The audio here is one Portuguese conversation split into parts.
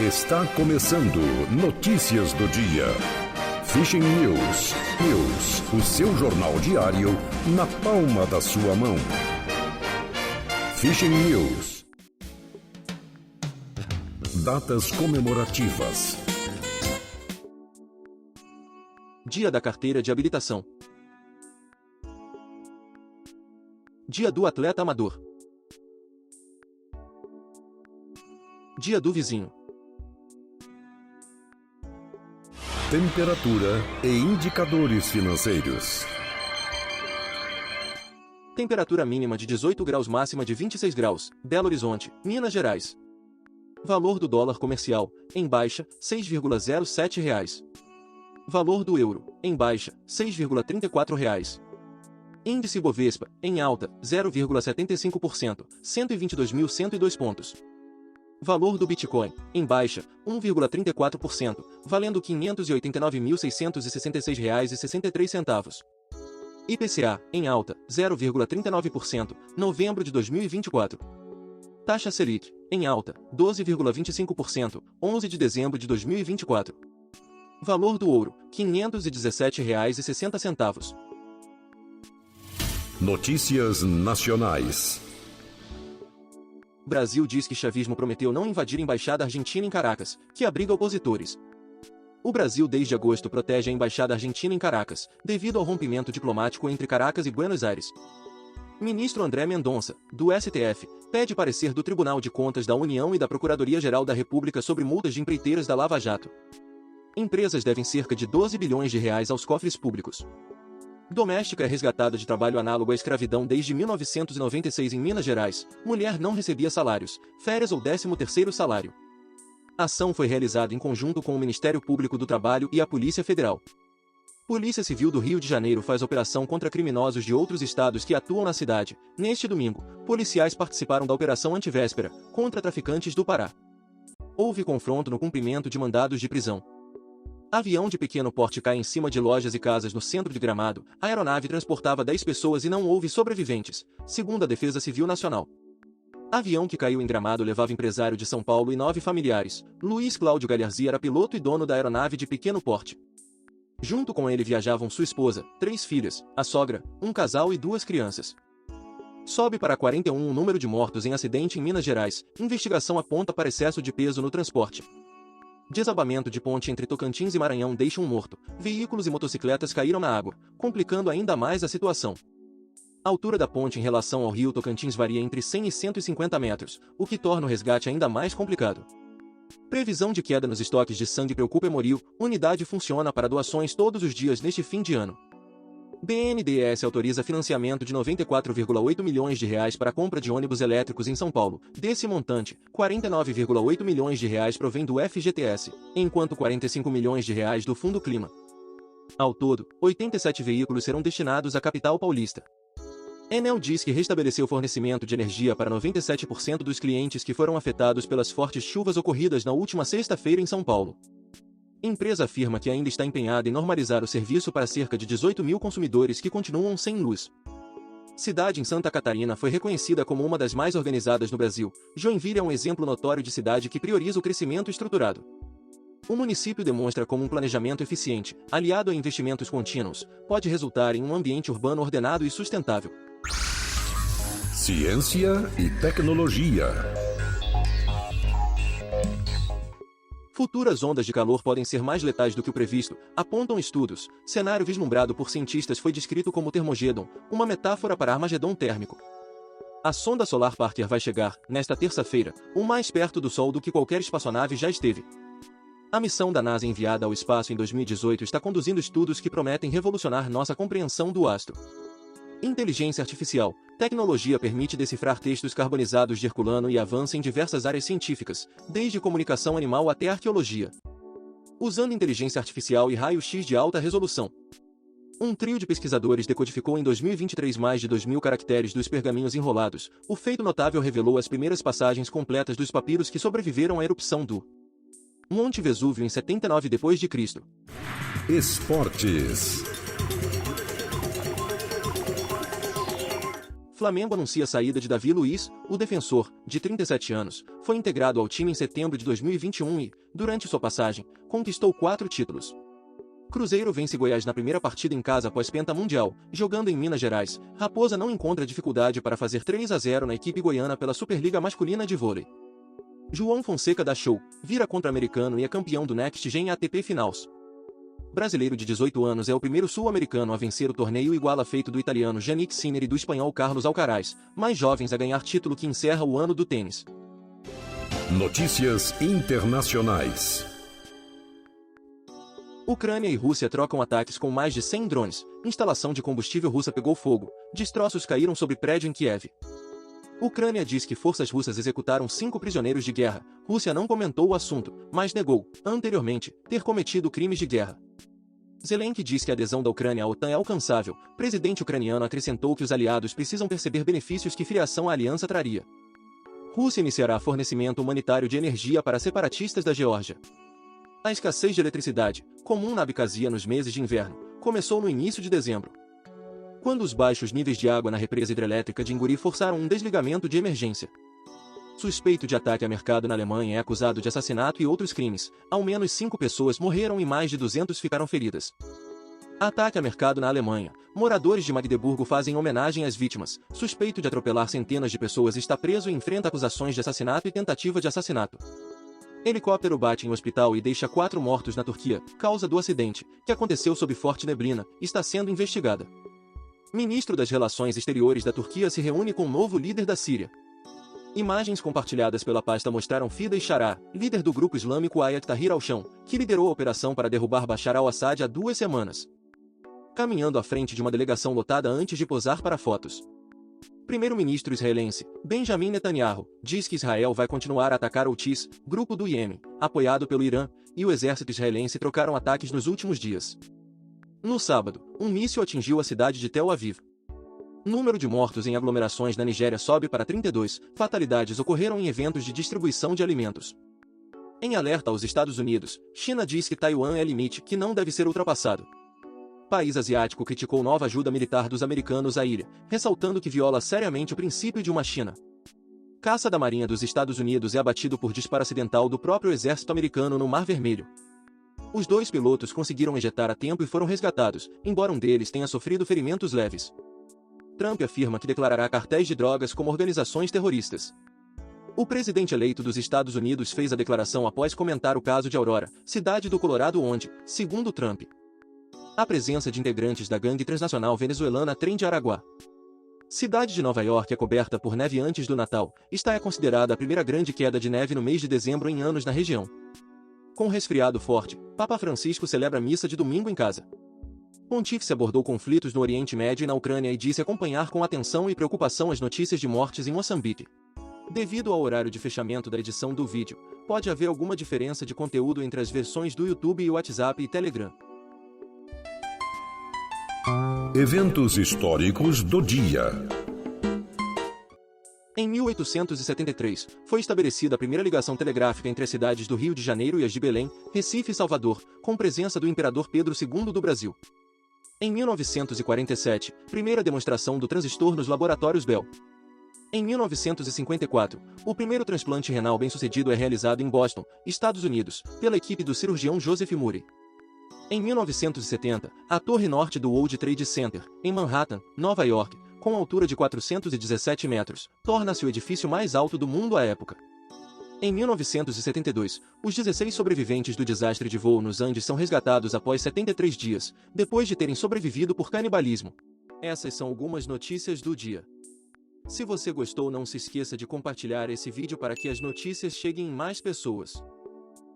Está começando Notícias do Dia. Fishing News. O seu jornal diário na palma da sua mão. Fishing News. Datas comemorativas. Dia da Carteira de Habilitação. Dia do Atleta Amador. Dia do Vizinho. Temperatura e indicadores financeiros. Temperatura mínima de 18 graus, máxima de 26 graus, Belo Horizonte, Minas Gerais. Valor do dólar comercial, em baixa, R$ 6,07. Valor do euro, em baixa, R$ 6,34. Índice Bovespa, em alta, 0,75%, 122.102 pontos. Valor do Bitcoin, em baixa, 1,34%, valendo R$ 589.666,63. IPCA, em alta, 0,39%, novembro de 2024. Taxa Selic, em alta, 12,25%, 11 de dezembro de 2024. Valor do ouro, R$ 517,60. Notícias nacionais. Brasil diz que chavismo prometeu não invadir embaixada argentina em Caracas, que abriga opositores. O Brasil desde agosto protege a embaixada argentina em Caracas, devido ao rompimento diplomático entre Caracas e Buenos Aires. Ministro André Mendonça, do STF, pede parecer do Tribunal de Contas da União e da Procuradoria-Geral da República sobre multas de empreiteiras da Lava Jato. Empresas devem cerca de 12 bilhões de reais aos cofres públicos. Doméstica é resgatada de trabalho análogo à escravidão desde 1996 em Minas Gerais. Mulher não recebia salários, férias ou 13º salário. A ação foi realizada em conjunto com o Ministério Público do Trabalho e a Polícia Federal. Polícia Civil do Rio de Janeiro faz operação contra criminosos de outros estados que atuam na cidade. Neste domingo, policiais participaram da Operação Antivéspera, contra traficantes do Pará. Houve confronto no cumprimento de mandados de prisão. Avião de pequeno porte cai em cima de lojas e casas no centro de Gramado. A aeronave transportava 10 pessoas e não houve sobreviventes, segundo a Defesa Civil Nacional. Avião que caiu em Gramado levava empresário de São Paulo e 9 familiares. Luiz Cláudio Galharzia era piloto e dono da aeronave de pequeno porte. Junto com ele viajavam sua esposa, 3 filhas, a sogra, um casal e 2 crianças. Sobe para 41 o número de mortos em acidente em Minas Gerais. Investigação aponta para excesso de peso no transporte. Desabamento de ponte entre Tocantins e Maranhão deixa um morto. Veículos e motocicletas caíram na água, complicando ainda mais a situação. A altura da ponte em relação ao rio Tocantins varia entre 100 e 150 metros, o que torna o resgate ainda mais complicado. Previsão de queda nos estoques de sangue preocupa Emorio. Unidade funciona para doações todos os dias neste fim de ano. BNDES autoriza financiamento de R$ 94,8 milhões para a compra de ônibus elétricos em São Paulo. Desse montante, R$ 49,8 milhões provém do FGTS, enquanto R$ 45 milhões do Fundo Clima. Ao todo, 87 veículos serão destinados à capital paulista. Enel diz que restabeleceu fornecimento de energia para 97% dos clientes que foram afetados pelas fortes chuvas ocorridas na última sexta-feira em São Paulo. Empresa afirma que ainda está empenhada em normalizar o serviço para cerca de 18 mil consumidores que continuam sem luz. Cidade em Santa Catarina foi reconhecida como uma das mais organizadas no Brasil. Joinville é um exemplo notório de cidade que prioriza o crescimento estruturado. O município demonstra como um planejamento eficiente, aliado a investimentos contínuos, pode resultar em um ambiente urbano ordenado e sustentável. Ciência e tecnologia. Futuras ondas de calor podem ser mais letais do que o previsto, apontam estudos. Cenário vislumbrado por cientistas foi descrito como Termogedon, uma metáfora para Armagedon térmico. A sonda solar Parker vai chegar, nesta terça-feira, o mais perto do Sol do que qualquer espaçonave já esteve. A missão da NASA enviada ao espaço em 2018 está conduzindo estudos que prometem revolucionar nossa compreensão do astro. Inteligência artificial. Tecnologia permite decifrar textos carbonizados de Herculano e avança em diversas áreas científicas, desde comunicação animal até arqueologia. Usando inteligência artificial e raio-x de alta resolução. Um trio de pesquisadores decodificou em 2023 mais de 2.000 caracteres dos pergaminhos enrolados. O feito notável revelou as primeiras passagens completas dos papiros que sobreviveram à erupção do Monte Vesúvio em 79 d.C. Esportes. Flamengo anuncia a saída de Davi Luiz. O defensor, de 37 anos, foi integrado ao time em setembro de 2021 e, durante sua passagem, conquistou 4 títulos. Cruzeiro vence Goiás na primeira partida em casa após penta mundial. Jogando em Minas Gerais, Raposa não encontra dificuldade para fazer 3-0 na equipe goiana pela Superliga Masculina de Vôlei. João Fonseca dá show, vira contra americano e é campeão do Next Gen ATP Finals. Brasileiro de 18 anos é o primeiro sul-americano a vencer o torneio igual a feito do italiano Jannik Sinner e do espanhol Carlos Alcaraz, mais jovens a ganhar título que encerra o ano do tênis. Notícias internacionais. Ucrânia e Rússia trocam ataques com mais de 100 drones. Instalação de combustível russa pegou fogo. Destroços caíram sobre prédio em Kiev. Ucrânia diz que forças russas executaram 5 prisioneiros de guerra. Rússia não comentou o assunto, mas negou, anteriormente, ter cometido crimes de guerra. Zelensky diz que a adesão da Ucrânia à OTAN é alcançável. Presidente ucraniano acrescentou que os aliados precisam perceber benefícios que filiação à aliança traria. Rússia iniciará fornecimento humanitário de energia para separatistas da Geórgia. A escassez de eletricidade, comum na Abkhazia nos meses de inverno, começou no início de dezembro, quando os baixos níveis de água na represa hidrelétrica de Inguri forçaram um desligamento de emergência. Suspeito de ataque a mercado na Alemanha é acusado de assassinato e outros crimes. Ao menos 5 pessoas morreram e mais de 200 ficaram feridas. Ataque a mercado na Alemanha. Moradores de Magdeburgo fazem homenagem às vítimas. Suspeito de atropelar centenas de pessoas está preso e enfrenta acusações de assassinato e tentativa de assassinato. Helicóptero bate em hospital e deixa 4 mortos na Turquia. Causa do acidente, que aconteceu sob forte neblina, está sendo investigada. Ministro das Relações Exteriores da Turquia se reúne com o novo líder da Síria. Imagens compartilhadas pela pasta mostraram Fida Shará, líder do grupo islâmico Hayat Tahrir al-Sham, que liderou a operação para derrubar Bashar al-Assad há 2 semanas. Caminhando à frente de uma delegação lotada antes de posar para fotos. Primeiro-ministro israelense, Benjamin Netanyahu, diz que Israel vai continuar a atacar o Houthis, grupo do Iêmen, apoiado pelo Irã, e o exército israelense trocaram ataques nos últimos dias. No sábado, um míssil atingiu a cidade de Tel Aviv. Número de mortos em aglomerações na Nigéria sobe para 32, fatalidades ocorreram em eventos de distribuição de alimentos. Em alerta aos Estados Unidos, China diz que Taiwan é limite que não deve ser ultrapassado. País asiático criticou nova ajuda militar dos americanos à ilha, ressaltando que viola seriamente o princípio de uma China. Caça da Marinha dos Estados Unidos é abatido por disparo acidental do próprio exército americano no Mar Vermelho. Os 2 pilotos conseguiram ejetar a tempo e foram resgatados, embora um deles tenha sofrido ferimentos leves. Trump afirma que declarará cartéis de drogas como organizações terroristas. O presidente eleito dos Estados Unidos fez a declaração após comentar o caso de Aurora, cidade do Colorado onde, segundo Trump, a presença de integrantes da gangue transnacional venezuelana Trem de Araguá. Cidade de Nova York é coberta por neve antes do Natal. Esta é considerada a primeira grande queda de neve no mês de dezembro em anos na região. Com resfriado forte, Papa Francisco celebra a missa de domingo em casa. Pontífice abordou conflitos no Oriente Médio e na Ucrânia e disse acompanhar com atenção e preocupação as notícias de mortes em Moçambique. Devido ao horário de fechamento da edição do vídeo, pode haver alguma diferença de conteúdo entre as versões do YouTube e WhatsApp e Telegram. Eventos históricos do dia. Em 1873, foi estabelecida a primeira ligação telegráfica entre as cidades do Rio de Janeiro e as de Belém, Recife e Salvador, com presença do imperador Pedro II do Brasil. Em 1947, primeira demonstração do transistor nos laboratórios Bell. Em 1954, o primeiro transplante renal bem-sucedido é realizado em Boston, Estados Unidos, pela equipe do cirurgião Joseph Murray. Em 1970, a Torre Norte do World Trade Center, em Manhattan, Nova York, com altura de 417 metros, torna-se o edifício mais alto do mundo à época. Em 1972, os 16 sobreviventes do desastre de voo nos Andes são resgatados após 73 dias, depois de terem sobrevivido por canibalismo. Essas são algumas notícias do dia. Se você gostou, não se esqueça de compartilhar esse vídeo para que as notícias cheguem em mais pessoas.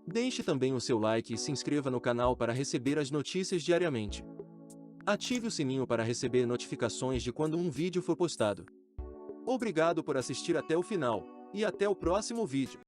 Deixe também o seu like e se inscreva no canal para receber as notícias diariamente. Ative o sininho para receber notificações de quando um vídeo for postado. Obrigado por assistir até o final, e até o próximo vídeo.